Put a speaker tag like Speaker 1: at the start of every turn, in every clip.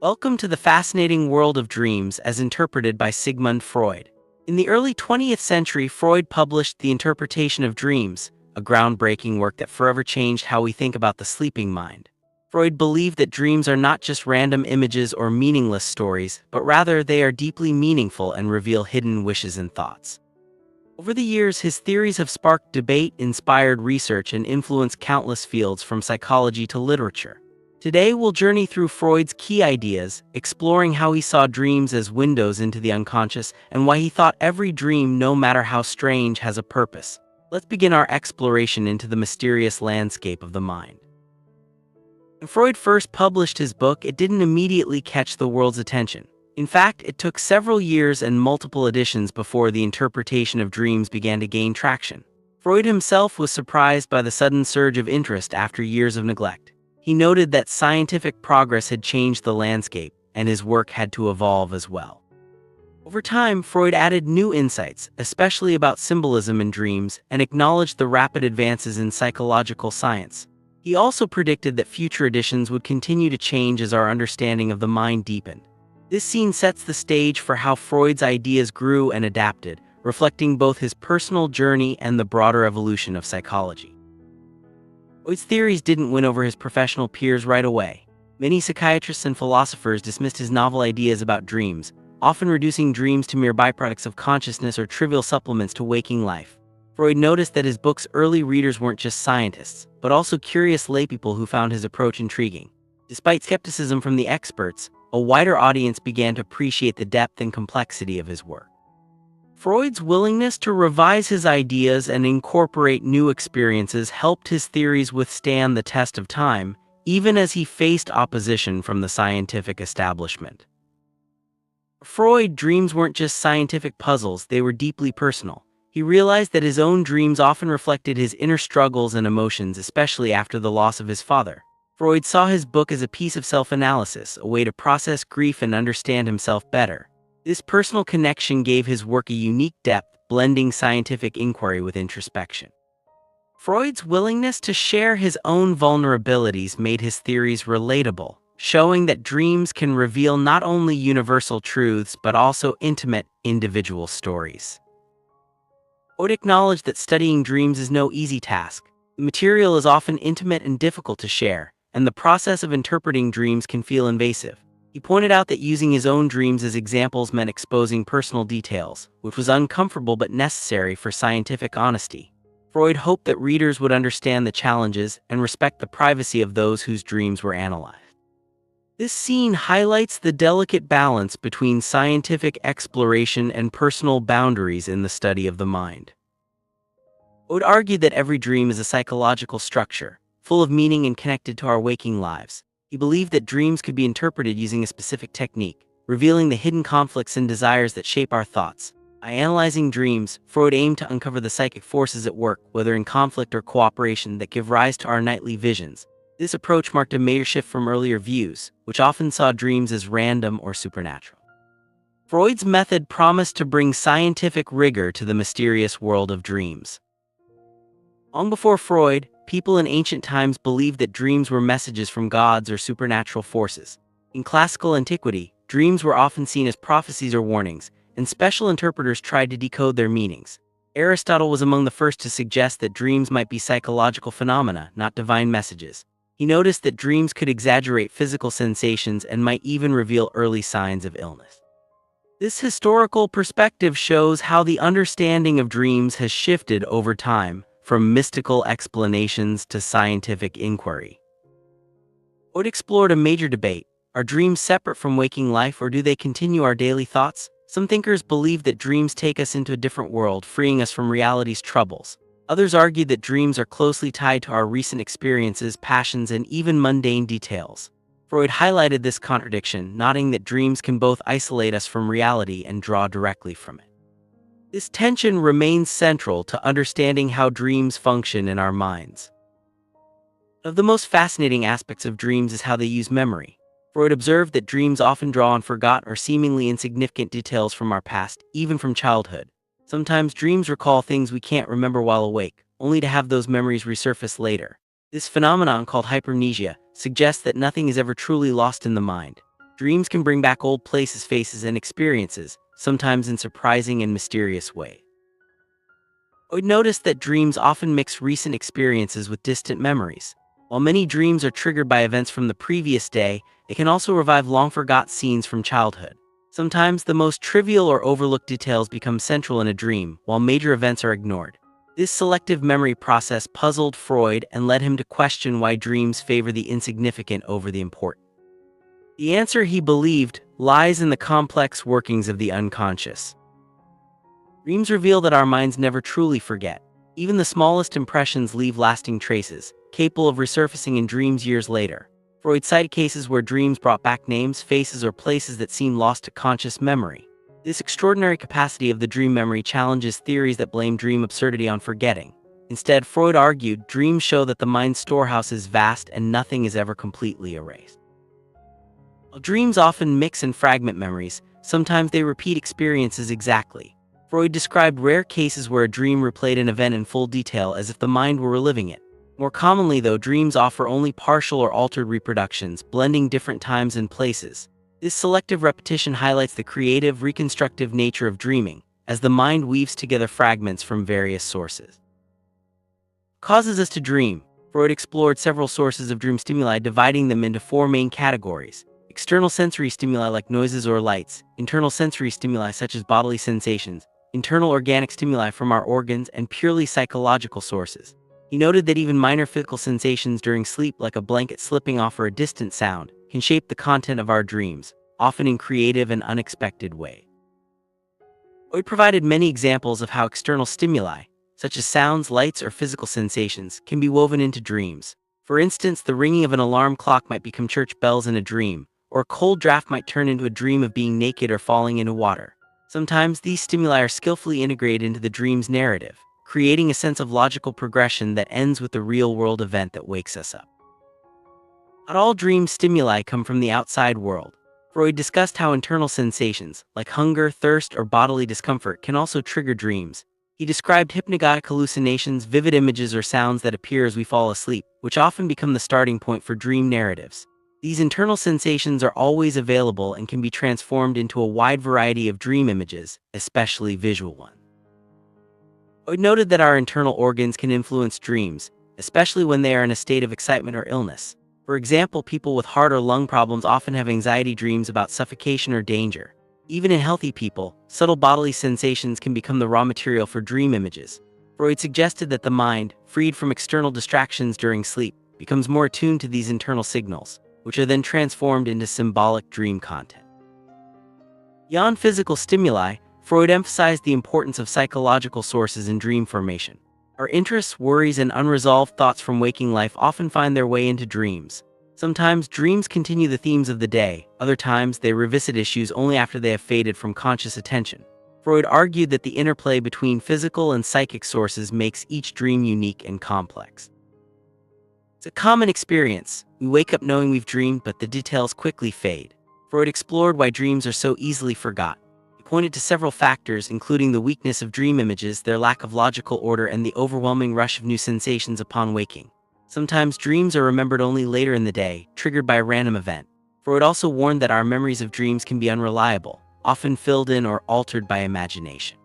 Speaker 1: Welcome to the fascinating world of dreams as interpreted by Sigmund Freud. In the early 20th century, Freud published The Interpretation of Dreams, a groundbreaking work that forever changed how we think about the sleeping mind. Freud believed that dreams are not just random images or meaningless stories, but rather they are deeply meaningful and reveal hidden wishes and thoughts. Over the years, his theories have sparked debate, inspired research, and influenced countless fields from psychology to literature. Today, we'll journey through Freud's key ideas, exploring how he saw dreams as windows into the unconscious and why he thought every dream, no matter how strange, has a purpose. Let's begin our exploration into the mysterious landscape of the mind. When Freud first published his book, it didn't immediately catch the world's attention. In fact, it took several years and multiple editions before the interpretation of dreams began to gain traction. Freud himself was surprised by the sudden surge of interest after years of neglect. He noted that scientific progress had changed the landscape, and his work had to evolve as well. Over time, Freud added new insights, especially about symbolism in dreams, and acknowledged the rapid advances in psychological science. He also predicted that future editions would continue to change as our understanding of the mind deepened. This scene sets the stage for how Freud's ideas grew and adapted, reflecting both his personal journey and the broader evolution of psychology. Freud's theories didn't win over his professional peers right away. Many psychiatrists and philosophers dismissed his novel ideas about dreams, often reducing dreams to mere byproducts of consciousness or trivial supplements to waking life. Freud noticed that his book's early readers weren't just scientists, but also curious laypeople who found his approach intriguing. Despite skepticism from the experts, a wider audience began to appreciate the depth and complexity of his work. Freud's willingness to revise his ideas and incorporate new experiences helped his theories withstand the test of time, even as he faced opposition from the scientific establishment. For Freud, dreams weren't just scientific puzzles, they were deeply personal. He realized that his own dreams often reflected his inner struggles and emotions, especially after the loss of his father. Freud saw his book as a piece of self-analysis, a way to process grief and understand himself better. This personal connection gave his work a unique depth, blending scientific inquiry with introspection. Freud's willingness to share his own vulnerabilities made his theories relatable, showing that dreams can reveal not only universal truths but also intimate, individual stories. Freud acknowledged that studying dreams is no easy task. The material is often intimate and difficult to share, and the process of interpreting dreams can feel invasive. He pointed out that using his own dreams as examples meant exposing personal details, which was uncomfortable but necessary for scientific honesty. Freud hoped that readers would understand the challenges and respect the privacy of those whose dreams were analyzed. This scene highlights the delicate balance between scientific exploration and personal boundaries in the study of the mind. Freud argued that every dream is a psychological structure, full of meaning and connected to our waking lives. He believed that dreams could be interpreted using a specific technique, revealing the hidden conflicts and desires that shape our thoughts. By analyzing dreams, Freud aimed to uncover the psychic forces at work, whether in conflict or cooperation, that give rise to our nightly visions. This approach marked a major shift from earlier views, which often saw dreams as random or supernatural. Freud's method promised to bring scientific rigor to the mysterious world of dreams. Long before Freud, people in ancient times believed that dreams were messages from gods or supernatural forces. In classical antiquity, dreams were often seen as prophecies or warnings, and special interpreters tried to decode their meanings. Aristotle was among the first to suggest that dreams might be psychological phenomena, not divine messages. He noticed that dreams could exaggerate physical sensations and might even reveal early signs of illness. This historical perspective shows how the understanding of dreams has shifted over time, from mystical explanations to scientific inquiry. Freud explored a major debate: are dreams separate from waking life, or do they continue our daily thoughts? Some thinkers believe that dreams take us into a different world, freeing us from reality's troubles. Others argue that dreams are closely tied to our recent experiences, passions, and even mundane details. Freud highlighted this contradiction, noting that dreams can both isolate us from reality and draw directly from it. This tension remains central to understanding how dreams function in our minds. One of the most fascinating aspects of dreams is how they use memory. Freud observed that dreams often draw on forgotten or seemingly insignificant details from our past, even from childhood. Sometimes dreams recall things we can't remember while awake, only to have those memories resurface later. This phenomenon, called hypermnesia, suggests that nothing is ever truly lost in the mind. Dreams can bring back old places, faces, and experiences, sometimes in surprising and mysterious ways. Freud noticed that dreams often mix recent experiences with distant memories. While many dreams are triggered by events from the previous day, they can also revive long-forgot scenes from childhood. Sometimes the most trivial or overlooked details become central in a dream, while major events are ignored. This selective memory process puzzled Freud and led him to question why dreams favor the insignificant over the important. The answer, he believed, lies in the complex workings of the unconscious. Dreams reveal that our minds never truly forget. Even the smallest impressions leave lasting traces, capable of resurfacing in dreams years later. Freud cited cases where dreams brought back names, faces, or places that seemed lost to conscious memory. This extraordinary capacity of the dream memory challenges theories that blame dream absurdity on forgetting. Instead, Freud argued, dreams show that the mind's storehouse is vast and nothing is ever completely erased. While dreams often mix and fragment memories, sometimes they repeat experiences exactly. Freud described rare cases where a dream replayed an event in full detail as if the mind were reliving it. More commonly, though, dreams offer only partial or altered reproductions, blending different times and places. This selective repetition highlights the creative, reconstructive nature of dreaming, as the mind weaves together fragments from various sources. Causes us to dream. Freud explored several sources of dream stimuli, dividing them into four main categories: external sensory stimuli like noises or lights, internal sensory stimuli such as bodily sensations, internal organic stimuli from our organs, and purely psychological sources. He noted that even minor physical sensations during sleep, like a blanket slipping off or a distant sound, can shape the content of our dreams, often in creative and unexpected ways. Freud provided many examples of how external stimuli, such as sounds, lights, or physical sensations, can be woven into dreams. For instance, the ringing of an alarm clock might become church bells in a dream, or a cold draft might turn into a dream of being naked or falling into water. Sometimes these stimuli are skillfully integrated into the dream's narrative, creating a sense of logical progression that ends with the real-world event that wakes us up. Not all dream stimuli come from the outside world. Freud discussed how internal sensations, like hunger, thirst, or bodily discomfort, can also trigger dreams. He described hypnagogic hallucinations, vivid images or sounds that appear as we fall asleep, which often become the starting point for dream narratives. These internal sensations are always available and can be transformed into a wide variety of dream images, especially visual ones. Freud noted that our internal organs can influence dreams, especially when they are in a state of excitement or illness. For example, people with heart or lung problems often have anxiety dreams about suffocation or danger. Even in healthy people, subtle bodily sensations can become the raw material for dream images. Freud suggested that the mind, freed from external distractions during sleep, becomes more attuned to these internal signals, which are then transformed into symbolic dream content. Beyond physical stimuli, Freud emphasized the importance of psychological sources in dream formation. Our interests, worries, and unresolved thoughts from waking life often find their way into dreams. Sometimes dreams continue the themes of the day, other times they revisit issues only after they have faded from conscious attention. Freud argued that the interplay between physical and psychic sources makes each dream unique and complex. It's a common experience. We wake up knowing we've dreamed, but the details quickly fade. Freud explored why dreams are so easily forgotten. He pointed to several factors, including the weakness of dream images, their lack of logical order, and the overwhelming rush of new sensations upon waking. Sometimes dreams are remembered only later in the day, triggered by a random event. Freud also warned that our memories of dreams can be unreliable, often filled in or altered by imagination.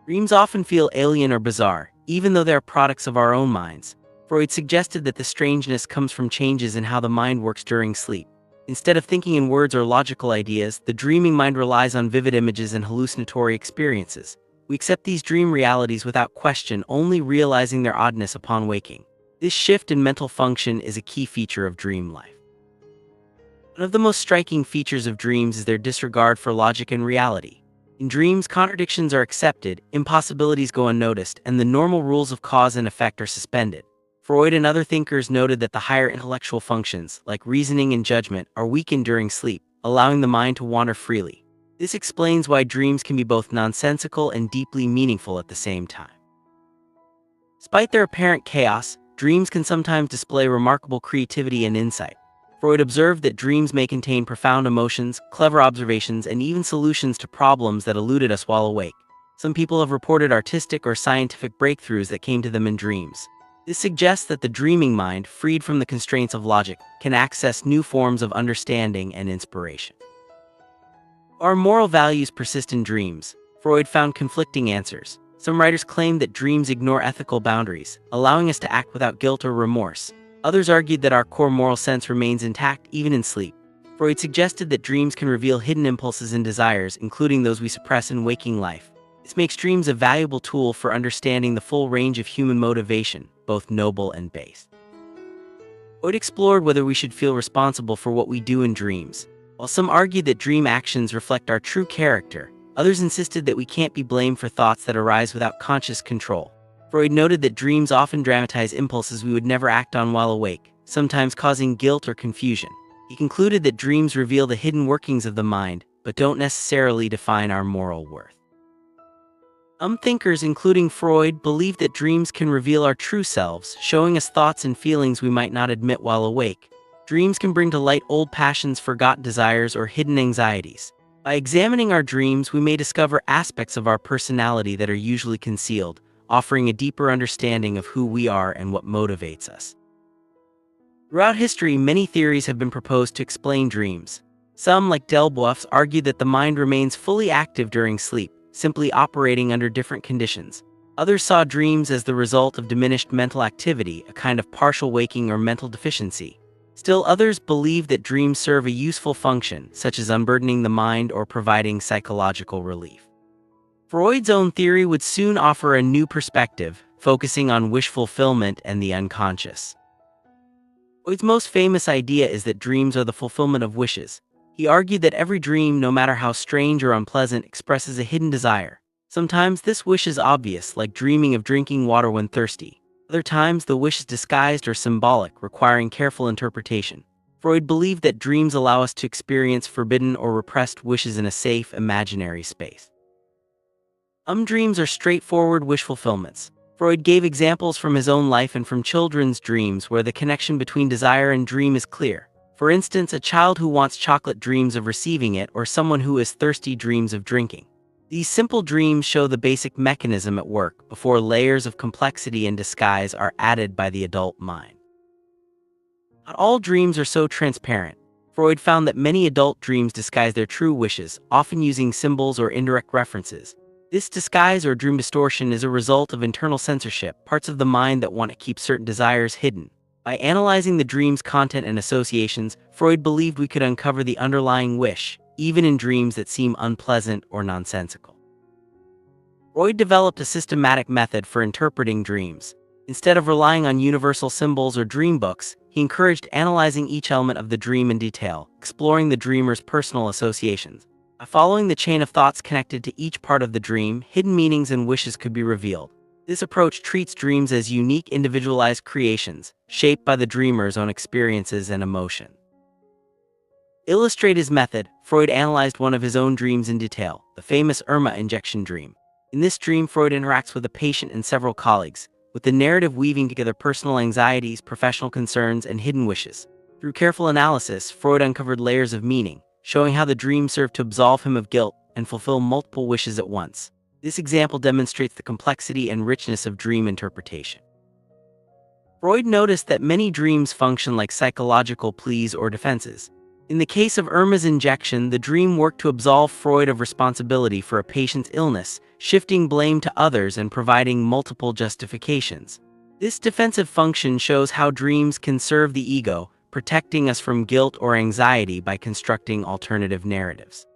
Speaker 1: Dreams often feel alien or bizarre, even though they are products of our own minds. Freud suggested that the strangeness comes from changes in how the mind works during sleep. Instead of thinking in words or logical ideas, the dreaming mind relies on vivid images and hallucinatory experiences. We accept these dream realities without question, only realizing their oddness upon waking. This shift in mental function is a key feature of dream life. One of the most striking features of dreams is their disregard for logic and reality. In dreams, contradictions are accepted, impossibilities go unnoticed, and the normal rules of cause and effect are suspended. Freud and other thinkers noted that the higher intellectual functions, like reasoning and judgment, are weakened during sleep, allowing the mind to wander freely. This explains why dreams can be both nonsensical and deeply meaningful at the same time. Despite their apparent chaos, dreams can sometimes display remarkable creativity and insight. Freud observed that dreams may contain profound emotions, clever observations, and even solutions to problems that eluded us while awake. Some people have reported artistic or scientific breakthroughs that came to them in dreams. This suggests that the dreaming mind, freed from the constraints of logic, can access new forms of understanding and inspiration. Our moral values persist in dreams. Freud found conflicting answers. Some writers claim that dreams ignore ethical boundaries, allowing us to act without guilt or remorse. Others argued that our core moral sense remains intact even in sleep. Freud suggested that dreams can reveal hidden impulses and desires, including those we suppress in waking life. This makes dreams a valuable tool for understanding the full range of human motivation, both noble and base. Freud explored whether we should feel responsible for what we do in dreams. While some argued that dream actions reflect our true character, others insisted that we can't be blamed for thoughts that arise without conscious control. Freud noted that dreams often dramatize impulses we would never act on while awake, sometimes causing guilt or confusion. He concluded that dreams reveal the hidden workings of the mind, but don't necessarily define our moral worth. Some thinkers, including Freud, believe that dreams can reveal our true selves, showing us thoughts and feelings we might not admit while awake. Dreams can bring to light old passions, forgotten desires, or hidden anxieties. By examining our dreams, we may discover aspects of our personality that are usually concealed, offering a deeper understanding of who we are and what motivates us. Throughout history, many theories have been proposed to explain dreams. Some, like Delboeuf's, argue that the mind remains fully active during sleep, simply operating under different conditions. Others saw dreams as the result of diminished mental activity, a kind of partial waking or mental deficiency. Still others believe that dreams serve a useful function, such as unburdening the mind or providing psychological relief. Freud's own theory would soon offer a new perspective, focusing on wish fulfillment and the unconscious. Freud's most famous idea is that dreams are the fulfillment of wishes. He argued that every dream, no matter how strange or unpleasant, expresses a hidden desire. Sometimes this wish is obvious, like dreaming of drinking water when thirsty. Other times, the wish is disguised or symbolic, requiring careful interpretation. Freud believed that dreams allow us to experience forbidden or repressed wishes in a safe, imaginary space. Dreams are straightforward wish fulfillments. Freud gave examples from his own life and from children's dreams where the connection between desire and dream is clear. For instance, a child who wants chocolate dreams of receiving it, or someone who is thirsty dreams of drinking. These simple dreams show the basic mechanism at work before layers of complexity and disguise are added by the adult mind. Not all dreams are so transparent. Freud found that many adult dreams disguise their true wishes, often using symbols or indirect references. This disguise or dream distortion is a result of internal censorship, parts of the mind that want to keep certain desires hidden. By analyzing the dream's content and associations, Freud believed we could uncover the underlying wish, even in dreams that seem unpleasant or nonsensical. Freud developed a systematic method for interpreting dreams. Instead of relying on universal symbols or dream books, he encouraged analyzing each element of the dream in detail, exploring the dreamer's personal associations. By following the chain of thoughts connected to each part of the dream, hidden meanings and wishes could be revealed. This approach treats dreams as unique, individualized creations, shaped by the dreamer's own experiences and emotion. To illustrate his method, Freud analyzed one of his own dreams in detail, the famous Irma injection dream. In this dream, Freud interacts with a patient and several colleagues, with the narrative weaving together personal anxieties, professional concerns, and hidden wishes. Through careful analysis, Freud uncovered layers of meaning, showing how the dream served to absolve him of guilt and fulfill multiple wishes at once. This example demonstrates the complexity and richness of dream interpretation. Freud noticed that many dreams function like psychological pleas or defenses. In the case of Irma's injection, the dream worked to absolve Freud of responsibility for a patient's illness, shifting blame to others and providing multiple justifications. This defensive function shows how dreams can serve the ego, protecting us from guilt or anxiety by constructing alternative narratives.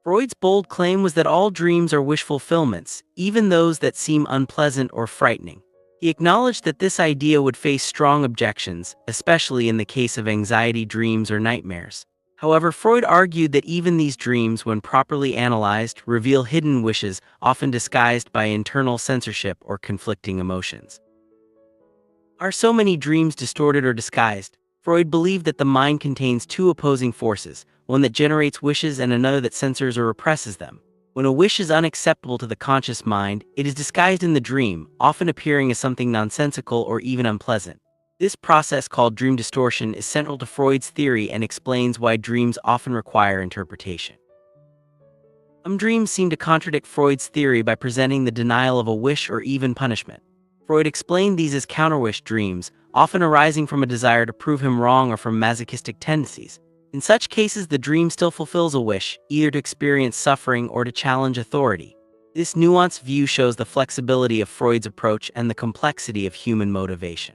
Speaker 1: Freud's bold claim was that all dreams are wish fulfillments, even those that seem unpleasant or frightening. He acknowledged that this idea would face strong objections, especially in the case of anxiety dreams or nightmares. However, Freud argued that even these dreams, when properly analyzed, reveal hidden wishes, often disguised by internal censorship or conflicting emotions. Are so many dreams distorted or disguised? Freud believed that the mind contains two opposing forces, one that generates wishes and another that censors or represses them. When a wish is unacceptable to the conscious mind, it is disguised in the dream, often appearing as something nonsensical or even unpleasant. This process, called dream distortion, is central to Freud's theory and explains why dreams often require interpretation. Some dreams seem to contradict Freud's theory by presenting the denial of a wish or even punishment. Freud explained these as counterwish dreams, often arising from a desire to prove him wrong or from masochistic tendencies. In such cases, the dream still fulfills a wish, either to experience suffering or to challenge authority. This nuanced view shows the flexibility of Freud's approach and the complexity of human motivation.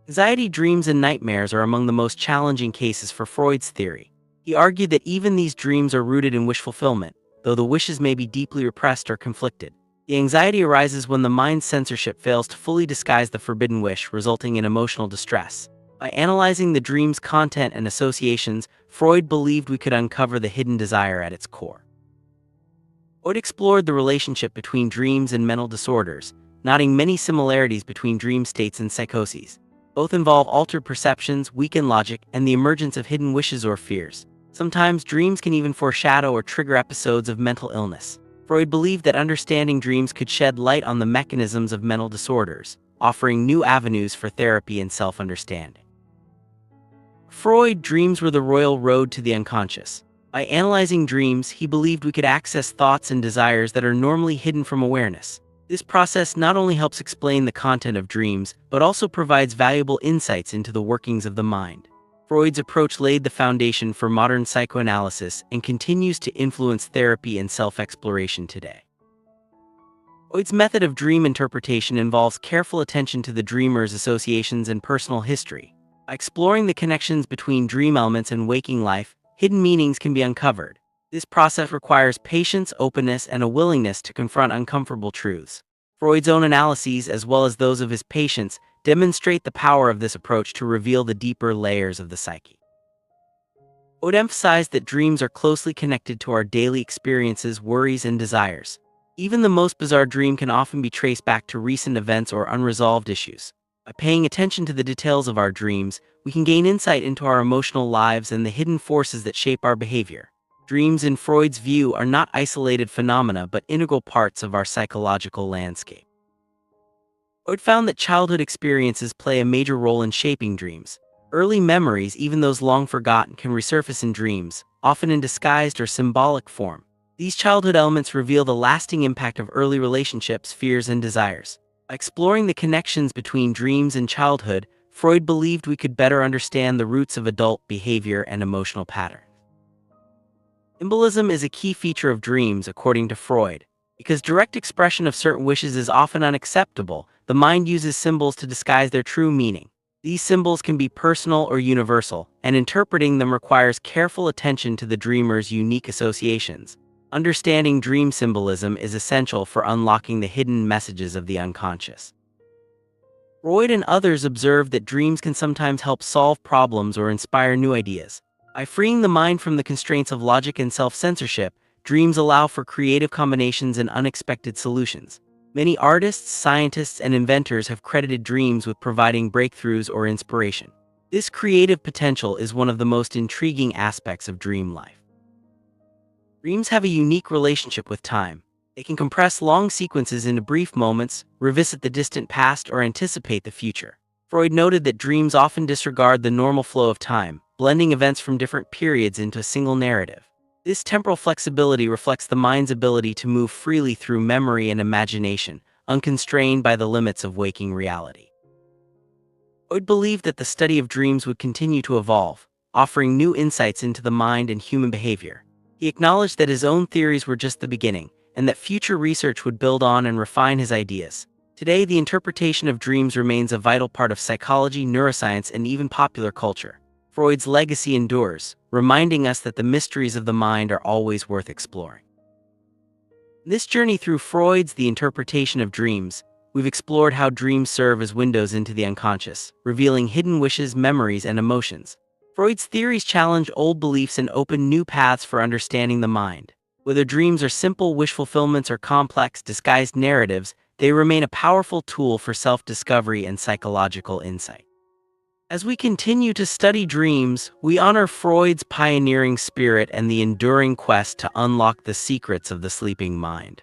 Speaker 1: Anxiety dreams and nightmares are among the most challenging cases for Freud's theory. He argued that even these dreams are rooted in wish fulfillment, though the wishes may be deeply repressed or conflicted. The anxiety arises when the mind's censorship fails to fully disguise the forbidden wish, resulting in emotional distress. By analyzing the dream's content and associations, Freud believed we could uncover the hidden desire at its core. Freud explored the relationship between dreams and mental disorders, noting many similarities between dream states and psychoses. Both involve altered perceptions, weakened logic, and the emergence of hidden wishes or fears. Sometimes dreams can even foreshadow or trigger episodes of mental illness. Freud believed that understanding dreams could shed light on the mechanisms of mental disorders, offering new avenues for therapy and self-understanding. Freud, dreams were the royal road to the unconscious. By analyzing dreams, he believed we could access thoughts and desires that are normally hidden from awareness. This process not only helps explain the content of dreams, but also provides valuable insights into the workings of the mind. Freud's approach laid the foundation for modern psychoanalysis and continues to influence therapy and self-exploration today. Freud's method of dream interpretation involves careful attention to the dreamer's associations and personal history. By exploring the connections between dream elements and waking life, hidden meanings can be uncovered. This process requires patience, openness, and a willingness to confront uncomfortable truths. Freud's own analyses, as well as those of his patients, demonstrate the power of this approach to reveal the deeper layers of the psyche. Freud emphasized that dreams are closely connected to our daily experiences, worries, and desires. Even the most bizarre dream can often be traced back to recent events or unresolved issues. By paying attention to the details of our dreams, we can gain insight into our emotional lives and the hidden forces that shape our behavior. Dreams, in Freud's view, are not isolated phenomena but integral parts of our psychological landscape. Freud found that childhood experiences play a major role in shaping dreams. Early memories, even those long forgotten, can resurface in dreams, often in disguised or symbolic form. These childhood elements reveal the lasting impact of early relationships, fears, and desires. By exploring the connections between dreams and childhood, Freud believed we could better understand the roots of adult behavior and emotional patterns. Symbolism is a key feature of dreams, according to Freud. Because direct expression of certain wishes is often unacceptable, the mind uses symbols to disguise their true meaning. These symbols can be personal or universal, and interpreting them requires careful attention to the dreamer's unique associations. Understanding dream symbolism is essential for unlocking the hidden messages of the unconscious. Freud and others observed that dreams can sometimes help solve problems or inspire new ideas. By freeing the mind from the constraints of logic and self-censorship, dreams allow for creative combinations and unexpected solutions. Many artists, scientists, and inventors have credited dreams with providing breakthroughs or inspiration. This creative potential is one of the most intriguing aspects of dream life. Dreams have a unique relationship with time. They can compress long sequences into brief moments, revisit the distant past, or anticipate the future. Freud noted that dreams often disregard the normal flow of time, blending events from different periods into a single narrative. This temporal flexibility reflects the mind's ability to move freely through memory and imagination, unconstrained by the limits of waking reality. Freud believed that the study of dreams would continue to evolve, offering new insights into the mind and human behavior. He acknowledged that his own theories were just the beginning, and that future research would build on and refine his ideas. Today, the interpretation of dreams remains a vital part of psychology, neuroscience, and even popular culture. Freud's legacy endures, reminding us that the mysteries of the mind are always worth exploring. In this journey through Freud's The Interpretation of Dreams, we've explored how dreams serve as windows into the unconscious, revealing hidden wishes, memories, and emotions. Freud's theories challenge old beliefs and open new paths for understanding the mind. Whether dreams are simple wish fulfillments or complex, disguised narratives, they remain a powerful tool for self-discovery and psychological insight. As we continue to study dreams, we honor Freud's pioneering spirit and the enduring quest to unlock the secrets of the sleeping mind.